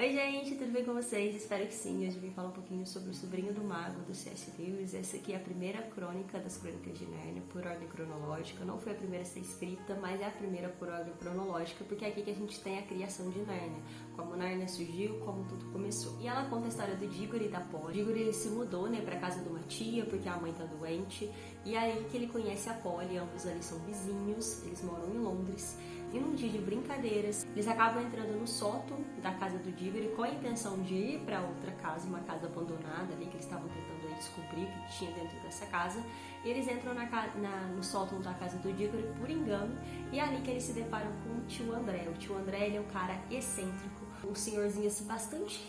Oi gente, tudo bem com vocês? Espero que sim. Hoje eu vim falar um pouquinho sobre o Sobrinho do Mago, do C.S. Lewis. Essa aqui é a primeira crônica das Crônicas de Nárnia, por ordem cronológica. Não foi a primeira a ser escrita, mas é a primeira por ordem cronológica, porque é aqui que a gente tem a criação de Nárnia. Como Nárnia surgiu, como tudo começou. E ela conta a história do Diggory e da Polly. Diggory ele se mudou, pra casa de uma tia, porque a mãe tá doente. E aí que ele conhece a Polly, ambos ali são vizinhos, eles moram em Londres. E num dia de brincadeiras, eles acabam entrando no sótão da casa do Diggory com a intenção de ir para outra casa, uma casa abandonada ali, que eles estavam tentando aí descobrir o que tinha dentro dessa casa. E eles entram no sótão da casa do Diggory por engano, e é ali que eles se deparam com o tio André. O tio André ele é um cara excêntrico, um senhorzinho assim bastante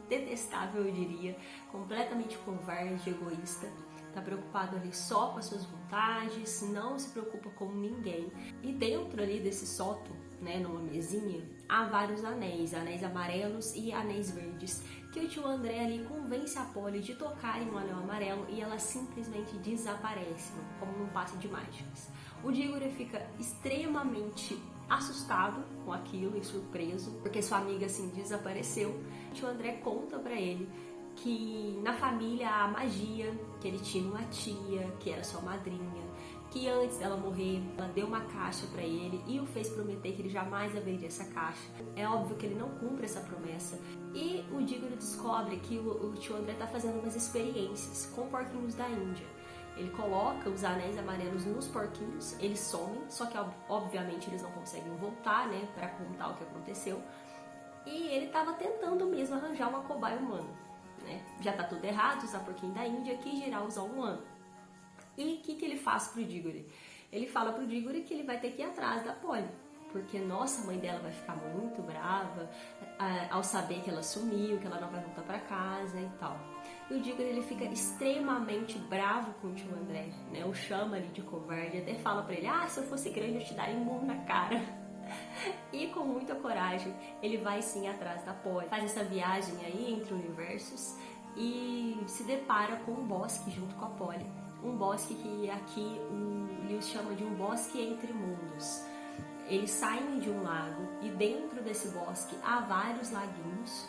detestável, eu diria, completamente covarde, egoísta. Tá preocupado ali só com as suas vontades, não se preocupa com ninguém. E dentro ali desse sótão, numa mesinha, há vários anéis amarelos e anéis verdes, que o tio André ali convence a Polly de tocar em um anel amarelo e ela simplesmente desaparece, como num passe de mágicas. O Diggory fica extremamente assustado com aquilo e surpreso, porque sua amiga assim desapareceu. O tio André conta pra ele que na família há magia, que ele tinha uma tia, que era sua madrinha, que antes dela morrer, ela deu uma caixa para ele e o fez prometer que ele jamais abriria essa caixa. É óbvio que ele não cumpre essa promessa. E o Diggory descobre que o tio André está fazendo umas experiências com porquinhos da Índia. Ele coloca os anéis amarelos nos porquinhos, eles somem, só que obviamente eles não conseguem voltar, para contar o que aconteceu. E ele estava tentando mesmo arranjar uma cobaia humana. Já tá tudo errado, usar porquinho da Índia, quis girar usar um ano. E o que ele faz pro Diggory? Ele fala pro Diggory que ele vai ter que ir atrás da Polly, porque nossa, a mãe dela vai ficar muito brava ao saber que ela sumiu, que ela não vai voltar para casa e tal. E o Diggory ele fica extremamente bravo com o tio André, o chama ali de covarde, até fala pra ele: se eu fosse grande eu te daria um murro na cara. E com muita coragem, ele vai sim atrás da Polly, faz essa viagem aí entre universos e se depara com um bosque junto com a Polly. Um bosque que aqui o Lewis chama de um bosque entre mundos. Eles saem de um lago e dentro desse bosque há vários laguinhos,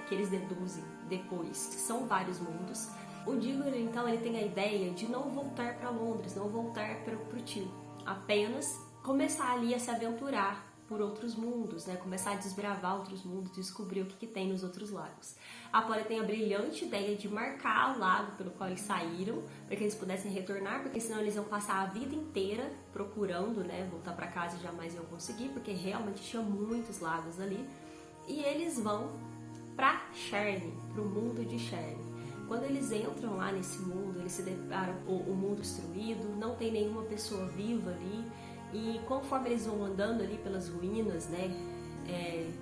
que eles deduzem depois que são vários mundos. O Diggory então ele tem a ideia de não voltar para Londres, não voltar para o tio, apenas começar ali a se aventurar por outros mundos, começar a desbravar outros mundos, descobrir o que tem nos outros lagos. A Polly tem a brilhante ideia de marcar o lago pelo qual eles saíram, para que eles pudessem retornar, porque senão eles iam passar a vida inteira procurando, voltar para casa e jamais iam conseguir, porque realmente tinha muitos lagos ali. E eles vão para Sherry, para o mundo de Sherry. Quando eles entram lá nesse mundo, eles se deparam com o mundo destruído, não tem nenhuma pessoa viva ali. E conforme eles vão andando ali pelas ruínas,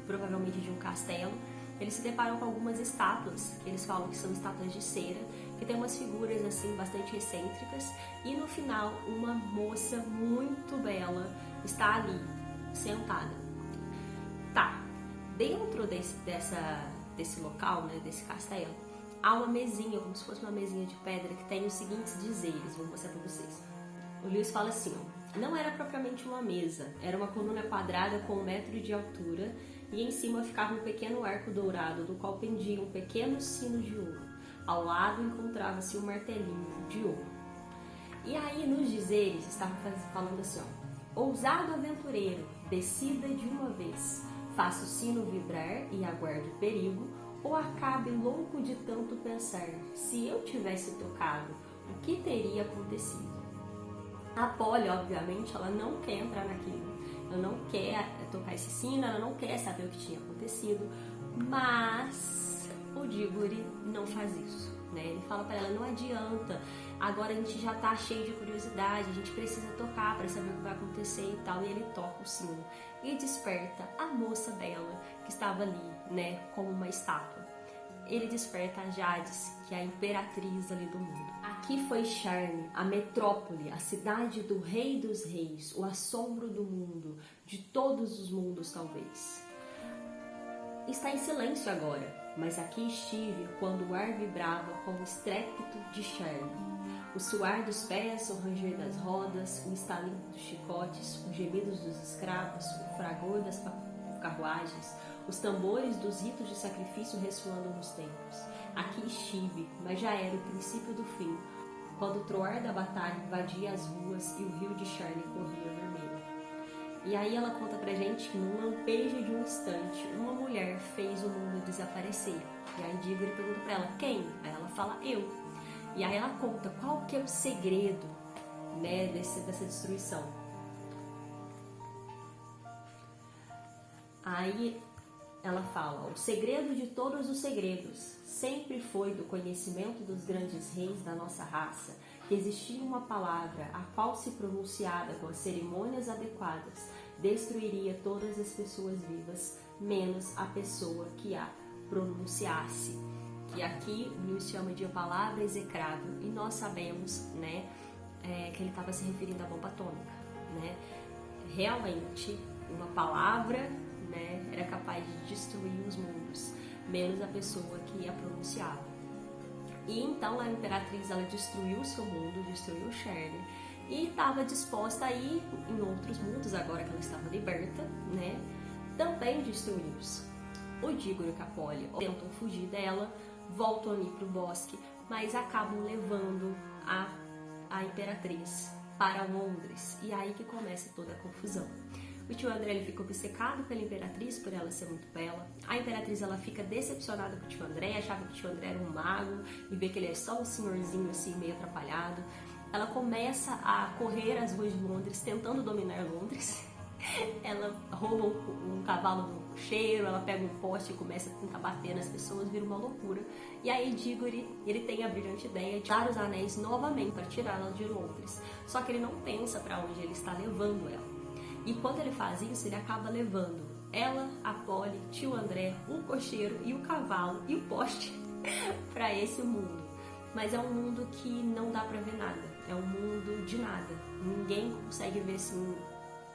provavelmente de um castelo, eles se deparam com algumas estátuas, que eles falam que são estátuas de cera, que tem umas figuras assim bastante excêntricas, e no final uma moça muito bela está ali, sentada. Dentro desse local, desse castelo, há uma mesinha, como se fosse uma mesinha de pedra, que tem os seguintes dizeres, vou mostrar para vocês. O Lewis fala assim: não era propriamente uma mesa, era uma coluna quadrada com 1 metro de altura e em cima ficava um pequeno arco dourado do qual pendia um pequeno sino de ouro. Ao lado encontrava-se um martelinho de ouro. E aí nos dizeres estava falando assim: ousado aventureiro, decida de uma vez, faça o sino vibrar e aguarde o perigo, ou acabe louco de tanto pensar, se eu tivesse tocado, o que teria acontecido? A Polly, obviamente, ela não quer entrar naquilo, ela não quer tocar esse sino, ela não quer saber o que tinha acontecido, mas o Diggory não faz isso, Ele fala para ela: não adianta, agora a gente já tá cheio de curiosidade, a gente precisa tocar para saber o que vai acontecer e tal, e ele toca o sino e desperta a moça bela que estava ali, como uma estátua. Ele desperta a Jadis, que é a imperatriz ali do mundo. Aqui foi Sherry, a metrópole, a cidade do rei dos reis, o assombro do mundo, de todos os mundos talvez. Está em silêncio agora, mas aqui estive quando o ar vibrava com o estrépito de Sherry. O suar dos pés, o ranger das rodas, o estalinho dos chicotes, os gemidos dos escravos, o fragor das carruagens, os tambores dos ritos de sacrifício ressoando nos templos. Aqui estive, mas já era o princípio do fim, quando o troar da batalha invadia as ruas e o rio de Sherne corria vermelho. E aí ela conta pra gente que num lampejo de um instante, uma mulher fez o mundo desaparecer. E aí Dígore pergunta pra ela, quem? Aí ela fala, eu. E aí ela conta qual que é o segredo, né, dessa destruição. Aí ela fala, o segredo de todos os segredos sempre foi do conhecimento dos grandes reis da nossa raça, que existia uma palavra a qual, se pronunciada com as cerimônias adequadas, destruiria todas as pessoas vivas, menos a pessoa que a pronunciasse. Que aqui o Lewis chama de palavra execrável, e nós sabemos, né, que ele estava se referindo à bomba atômica, né? Realmente, uma palavra, né, era capaz de destruir os mundos, menos a pessoa que a pronunciava. E então a Imperatriz, ela destruiu o seu mundo, destruiu Sherne, e estava disposta a ir em outros mundos, agora que ela estava liberta, né, também destruí-los. O Dígore e o Capoli tentam fugir dela, voltam ali para o bosque, mas acabam levando a Imperatriz para Londres, e aí que começa toda a confusão. O tio André, ele fica obcecado pela Imperatriz, por ela ser muito bela. A Imperatriz, ela fica decepcionada com o tio André, achava que o tio André era um mago e vê que ele é só um senhorzinho assim, meio atrapalhado. Ela começa a correr as ruas de Londres, tentando dominar Londres. Ela rouba um cavalo do cocheiro, ela pega um poste e começa a tentar bater nas pessoas, vira uma loucura. E aí Dígore, ele tem a brilhante ideia de dar os anéis novamente para tirá-la de Londres. Só que ele não pensa para onde ele está levando ela. E quando ele faz isso, ele acaba levando ela, a Polly, tio André, o cocheiro e o cavalo e o poste para esse mundo. Mas é um mundo que não dá para ver nada, é um mundo de nada. Ninguém consegue ver assim,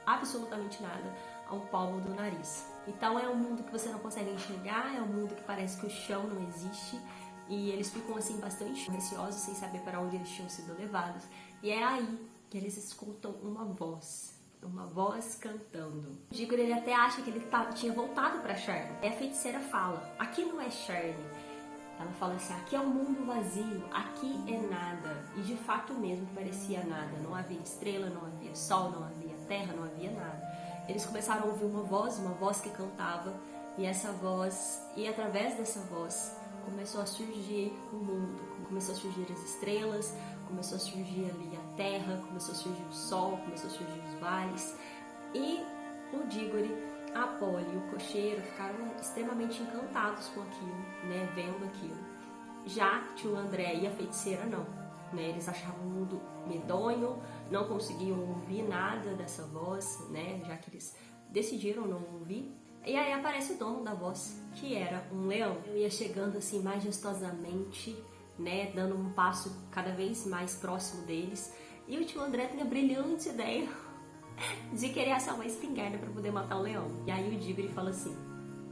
absolutamente nada a um palmo do nariz. Então é um mundo que você não consegue enxergar, é um mundo que parece que o chão não existe. E eles ficam assim bastante receosos, sem saber para onde eles tinham sido levados. E é aí que eles escutam uma voz cantando. O Dígore, ele até acha que ele tinha voltado para Sherne. E a feiticeira fala, aqui não é Sherne. Ela fala assim, aqui é um mundo vazio, aqui é nada. E de fato mesmo parecia nada. Não havia estrela, não havia sol, não havia terra, não havia nada. Eles começaram a ouvir uma voz que cantava. E essa voz, e através dessa voz, começou a surgir o mundo. Começou a surgir as estrelas, começou a surgir ali a terra, começou a surgir o sol, começou a surgir os vales. E o Dígore, a Polly e o cocheiro ficaram extremamente encantados com aquilo, né, vendo aquilo. Já tio André e a feiticeira não, né, eles achavam o mundo medonho, não conseguiam ouvir nada dessa voz, né, já que eles decidiram não ouvir. E aí aparece o dono da voz, que era um leão. Eu ia chegando assim majestosamente, né, dando um passo cada vez mais próximo deles. E o tio André tem a brilhante ideia de querer achar uma espingarda para poder matar o leão. E aí o Dígore fala assim,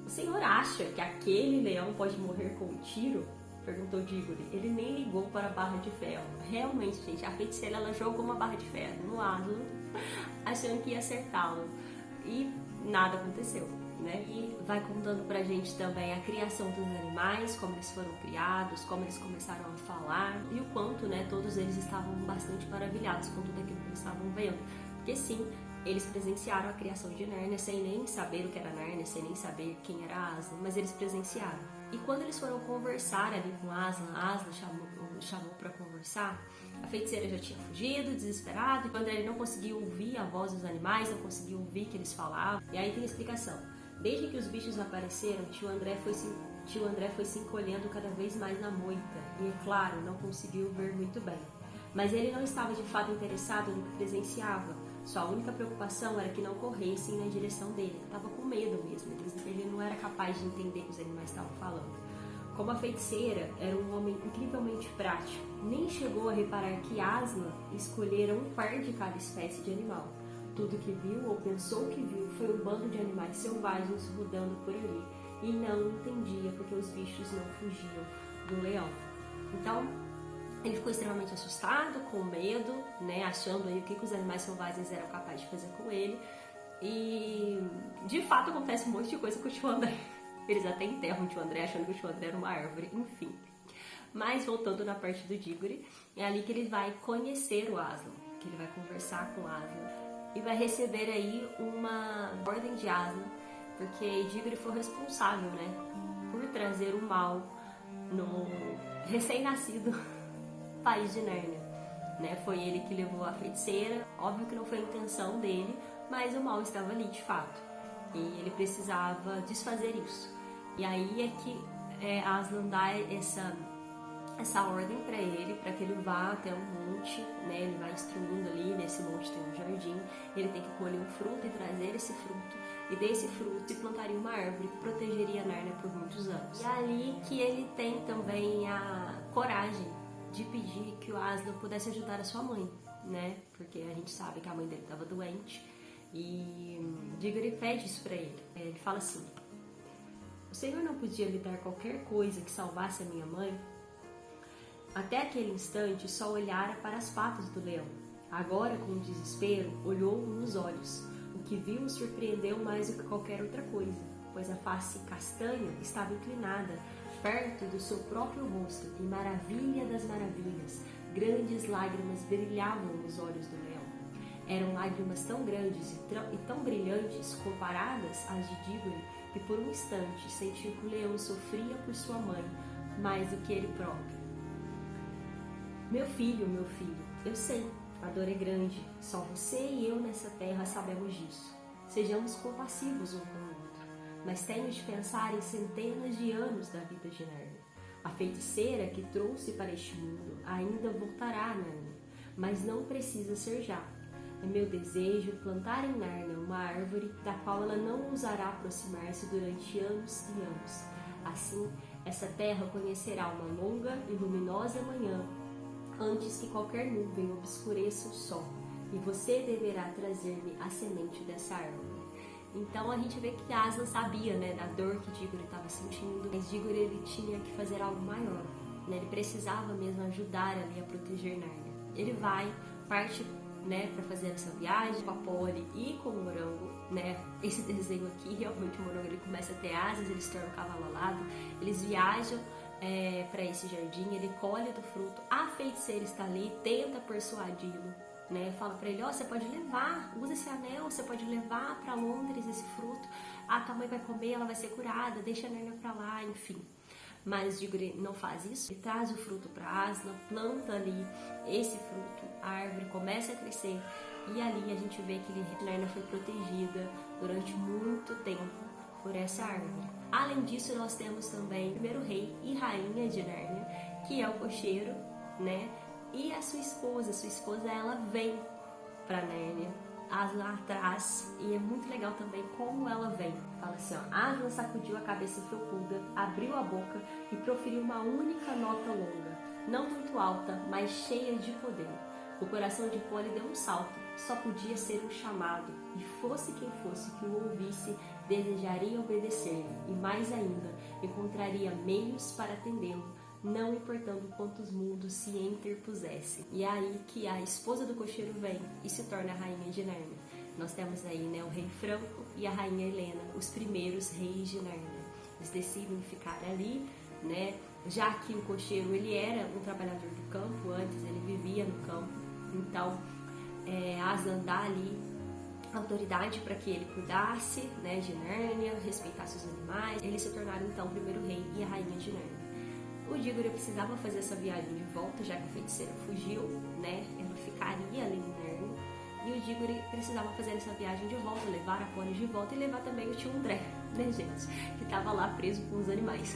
o senhor acha que aquele leão pode morrer com um tiro? Perguntou Dígore. Ele nem ligou para a barra de ferro. Realmente, gente, a feiticeira, ela jogou uma barra de ferro no Aslan, achando que ia acertá-lo. E nada aconteceu, né? E vai contando pra gente também a criação dos animais, como eles foram criados, como eles começaram a falar e o quanto, né, todos eles estavam bastante maravilhados com tudo aquilo que eles estavam vendo. Porque sim, eles presenciaram a criação de Nárnia sem nem saber o que era Nárnia, sem nem saber quem era Aslan, mas eles presenciaram. E quando eles foram conversar ali com Aslan, Aslan chamou para conversar, a feiticeira já tinha fugido, desesperado, e quando ele não conseguiu ouvir a voz dos animais, não conseguiu ouvir o que eles falavam. E aí tem a explicação. Desde que os bichos apareceram, tio André foi se encolhendo cada vez mais na moita, e é claro, não conseguiu ver muito bem. Mas ele não estava de fato interessado no que presenciava. Sua única preocupação era que não corressem na direção dele. Ele estava com medo mesmo, ele não era capaz de entender o que os animais estavam falando. Como a feiticeira era um homem incrivelmente prático, nem chegou a reparar que Aslan escolhera um par de cada espécie de animal. Tudo que viu ou pensou que viu foi um bando de animais selvagens rodando por ali, e não entendia porque os bichos não fugiam do leão. Então, ele ficou extremamente assustado, com medo, né, achando aí o que os animais selvagens eram capazes de fazer com ele. E de fato acontece um monte de coisa com o tio André. Eles até enterram o tio André achando que o tio André era uma árvore, enfim. Mas voltando na parte do Digory, é ali que ele vai conhecer o Aslan, que ele vai conversar com o Aslan e vai receber aí uma ordem de Aslan, porque Digory foi responsável, né, por trazer o mal no recém-nascido país de Nárnia, né? Foi ele que levou a feiticeira, óbvio que não foi a intenção dele, mas o mal estava ali de fato e ele precisava desfazer isso. E aí é que Aslan dá essa ordem para ele, para que ele vá até um monte, né? Ele vai instruindo ali, nesse monte tem um jardim, ele tem que colher um fruto e trazer esse fruto, e desse fruto se plantaria uma árvore que protegeria Nárnia por muitos anos. E é ali que ele tem também a coragem de pedir que o Aslan pudesse ajudar a sua mãe, né? Porque a gente sabe que a mãe dele estava doente, e Digory pede isso para ele. Ele fala assim: o Senhor não podia lhe dar qualquer coisa que salvasse a minha mãe? Até aquele instante só olhara para as patas do leão. Agora, com desespero, olhou-o nos olhos. O que viu o surpreendeu mais do que qualquer outra coisa, pois a face castanha estava inclinada perto do seu próprio rosto, e maravilha das maravilhas, grandes lágrimas brilhavam nos olhos do leão. Eram lágrimas tão grandes e tão brilhantes, comparadas às de Digory, que por um instante sentiu que o leão sofria por sua mãe mais do que ele próprio. Meu filho, eu sei, a dor é grande, só você e eu nessa terra sabemos disso. Sejamos compassivos um com o outro, mas tenho de pensar em centenas de anos da vida de Nárnia. A feiticeira que trouxe para este mundo ainda voltará a Nárnia, mas não precisa ser já. É meu desejo plantar em Nárnia uma árvore da qual ela não ousará aproximar-se durante anos e anos. Assim, essa terra conhecerá uma longa e luminosa manhã, antes que qualquer nuvem obscureça o sol, e você deverá trazer-me a semente dessa árvore. Então a gente vê que Aslan sabia, né, da dor que Digory estava sentindo, mas Digory ele tinha que fazer algo maior, né? Ele precisava mesmo ajudar ali a proteger Nárnia. Ele parte, né, para fazer essa viagem com a Polly e com o Morango, né? Esse desenho aqui, realmente o Morango ele começa a ter asas, ele se torna um cavalo alado, eles viajam para esse jardim, ele colhe do fruto, a feiticeira está ali, tenta persuadi-lo, né? Fala para ele: você pode levar, usa esse anel, você pode levar para Londres esse fruto, a tua mãe vai comer, ela vai ser curada, deixa a Nárnia para lá, enfim. Mas Digory não faz isso, ele traz o fruto para Aslan, planta ali esse fruto, a árvore começa a crescer, e ali a gente vê que Nárnia foi protegida durante muito tempo por essa árvore. Além disso, nós temos também o primeiro rei e rainha de Nárnia, que é o cocheiro, né? E a sua esposa ela vem para Nárnia, Aslan atrás, e é muito legal também como ela vem. Fala assim, ó: Aslan sacudiu a cabeça felpuda, abriu a boca e proferiu uma única nota longa, não muito alta, mas cheia de poder. O coração de Polly deu um salto, só podia ser um chamado, e fosse quem fosse que o ouvisse, desejaria obedecer-lhe, e mais ainda, encontraria meios para atendê-lo, não importando quantos mundos se interpusessem. E é aí que a esposa do cocheiro vem e se torna a rainha de Nárnia. Nós temos aí, né, o rei Franco e a rainha Helena, os primeiros reis de Nárnia. Eles decidem ficar ali, né, já que o cocheiro ele era um trabalhador do campo, antes ele vivia no campo, então Aslan dá ali autoridade para que ele cuidasse, né, de Nárnia, respeitasse os animais. Eles se tornaram então o primeiro rei e a rainha de Nárnia. O Digory precisava fazer essa viagem de volta, já que a feiticeira fugiu, né, ela ficaria ali em Nárnia, e o Digory precisava fazer essa viagem de volta, levar a Polly de volta e levar também o tio André, né, gente, que estava lá preso com os animais.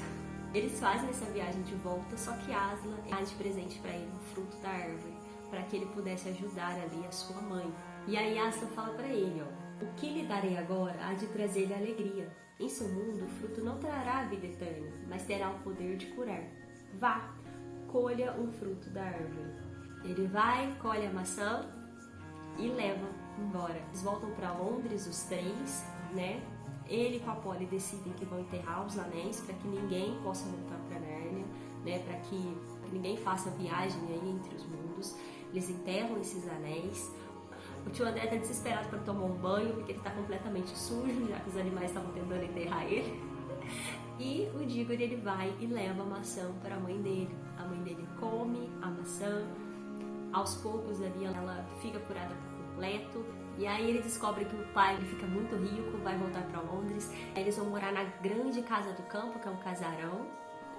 Eles fazem essa viagem de volta, só que Aslan dá de presente para ele um fruto da árvore, para que ele pudesse ajudar ali a sua mãe. E aí Aslan fala para ele, ó: o que lhe darei agora há de trazer-lhe alegria. Em seu mundo o fruto não trará a vida eterna, mas terá o poder de curar. Vá, colha um fruto da árvore. Ele vai, colhe a maçã e leva embora. Eles voltam para Londres, os três, né? Ele com a Polly decidem que vão enterrar os anéis para que ninguém possa voltar para Nárnia, né? Para que ninguém faça viagem aí entre os mundos. Eles enterram esses anéis. O tio André está desesperado para tomar um banho porque ele está completamente sujo, já que os animais estavam tentando enterrar ele. E o Diggory ele vai e leva a maçã para a mãe dele. A mãe dele come a maçã, aos poucos ali ela fica curada por completo. E aí ele descobre que o pai ele fica muito rico, vai voltar para Londres. Eles vão morar na grande casa do campo, que é um casarão,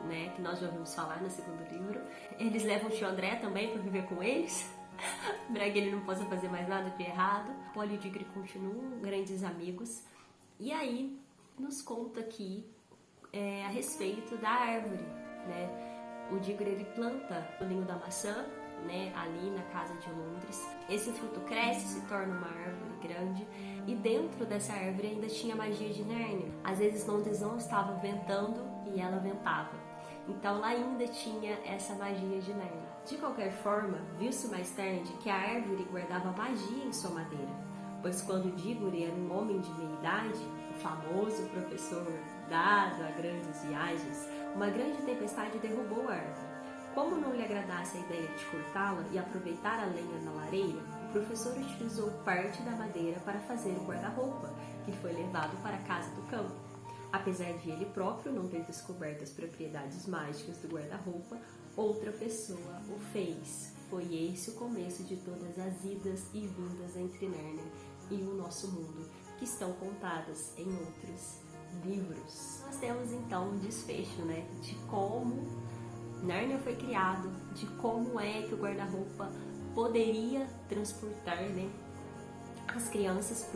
né, que nós já ouvimos falar no segundo livro. Eles levam o tio André também para viver com eles, para que ele não possa fazer mais nada de errado. Polly e o Diggory continuam grandes amigos. E aí nos conta aqui a respeito da árvore, né? O Diggory ele planta o ninho da maçã, né, ali na casa de Londres. Esse fruto cresce, se torna uma árvore grande, e dentro dessa árvore ainda tinha magia de Nárnia. Às vezes Londres não estava ventando e ela ventava. Então lá ainda tinha essa magia de Nárnia. De qualquer forma, viu-se mais tarde que a árvore guardava magia em sua madeira, pois quando Diggory era um homem de meia idade, o famoso professor dado a grandes viagens, uma grande tempestade derrubou a árvore. Como não lhe agradasse a ideia de cortá-la e aproveitar a lenha na lareira, o professor utilizou parte da madeira para fazer o guarda-roupa, que foi levado para a casa do campo. Apesar de ele próprio não ter descoberto as propriedades mágicas do guarda-roupa, outra pessoa o fez. Foi esse o começo de todas as idas e vindas entre Nárnia e o nosso mundo, que estão contadas em outros livros. Nós temos então um desfecho, né, de como Nárnia foi criado, de como é que o guarda-roupa poderia transportar, né, as crianças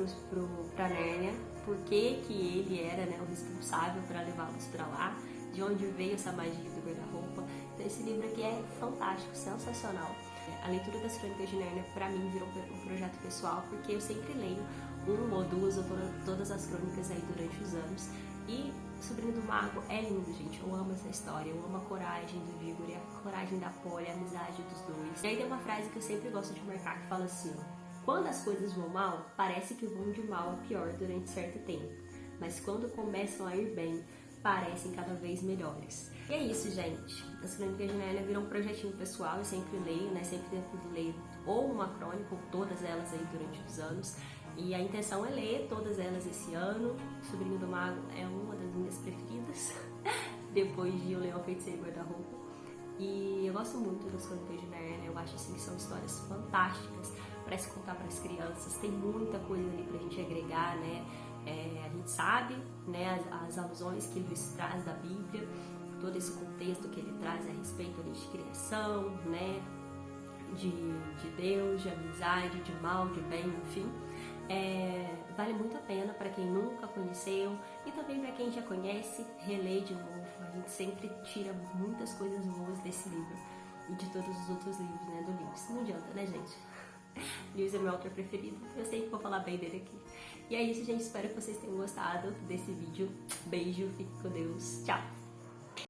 para Nárnia, por que ele era, né, o responsável para levá-los para lá, de onde veio essa magia do guarda-roupa. Então esse livro aqui é fantástico, sensacional. A leitura das Crônicas de Nárnia para mim virou um projeto pessoal, porque eu sempre leio uma ou duas ou todas as crônicas aí durante os anos. E Sobrinho do Mago é lindo, gente. Eu amo essa história, eu amo a coragem do Diggory, a coragem da Polly, a amizade dos dois. E aí tem uma frase que eu sempre gosto de marcar que fala assim, ó: quando as coisas vão mal, parece que vão de mal a pior durante certo tempo, mas quando começam a ir bem, parecem cada vez melhores. E é isso, gente. As Crônicas de Nárnia viram um projetinho pessoal, eu sempre leio, né? Sempre tento ler ou uma crônica ou todas elas aí durante os anos. E a intenção é ler todas elas esse ano. Sobrinho do Mago é uma das minhas preferidas, depois de O Leão, a Feiticeira e o Guarda-Roupa. E eu gosto muito das Crônicas de Nárnia, eu acho assim que são histórias fantásticas para se contar para as crianças. Tem muita coisa ali pra gente agregar, né? A gente sabe, né, as alusões que Lewis traz da Bíblia, todo esse contexto que ele traz a respeito ali de criação, né, de Deus, de amizade, de mal, de bem, enfim. Vale muito a pena para quem nunca conheceu e também para quem já conhece, relê de novo. A gente sempre tira muitas coisas boas desse livro e de todos os outros livros, né, do Lewis. Não adianta, né, gente? Lewis é meu autor preferido, eu sempre vou falar bem dele aqui. E é isso, gente, espero que vocês tenham gostado desse vídeo. Beijo, fique com Deus, tchau!